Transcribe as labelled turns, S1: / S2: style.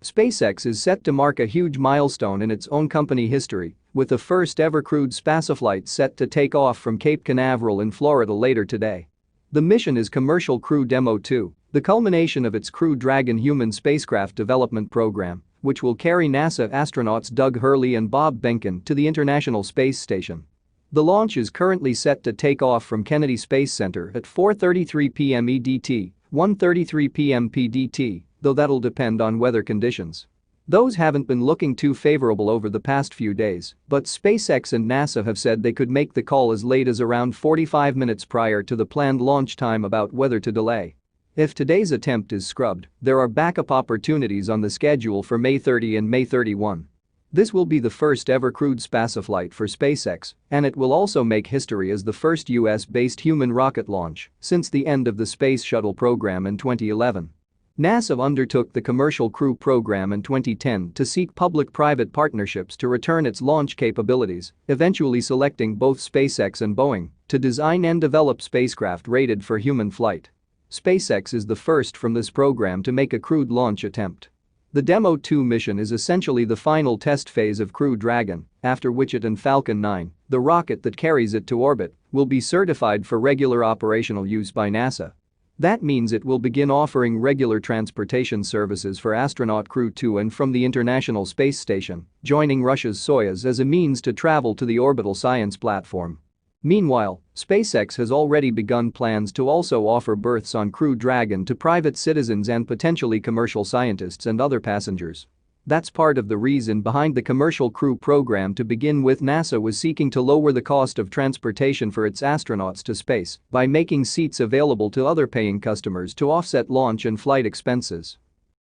S1: SpaceX is set to mark a huge milestone in its own company history, with the first ever crewed spaceflight set to take off from Cape Canaveral in Florida later today. The mission is Commercial Crew Demo 2, the culmination of its Crew Dragon human spacecraft development program, which will carry NASA astronauts Doug Hurley and Bob Behnken to the International Space Station. The launch is currently set to take off from Kennedy Space Center at 4:33 p.m. EDT, 1:33 p.m. PDT, though that'll depend on weather conditions. Those haven't been looking too favorable over the past few days, but SpaceX and NASA have said they could make the call as late as around 45 minutes prior to the planned launch time about whether to delay. If today's attempt is scrubbed, there are backup opportunities on the schedule for May 30 and May 31. This will be the first ever crewed spaceflight for SpaceX, and it will also make history as the first US-based human rocket launch since the end of the Space Shuttle program in 2011. NASA undertook the Commercial Crew program in 2010 to seek public-private partnerships to return its launch capabilities, eventually selecting both SpaceX and Boeing to design and develop spacecraft rated for human flight. SpaceX is the first from this program to make a crewed launch attempt. The Demo 2 mission is essentially the final test phase of Crew Dragon, after which it and Falcon 9, the rocket that carries it to orbit, will be certified for regular operational use by NASA. That means it will begin offering regular transportation services for astronaut crew to and from the International Space Station, joining Russia's Soyuz as a means to travel to the orbital science platform. Meanwhile, SpaceX has already begun plans to also offer berths on Crew Dragon to private citizens and potentially commercial scientists and other passengers. That's part of the reason behind the Commercial Crew program to begin with. NASA was seeking to lower the cost of transportation for its astronauts to space by making seats available to other paying customers to offset launch and flight expenses.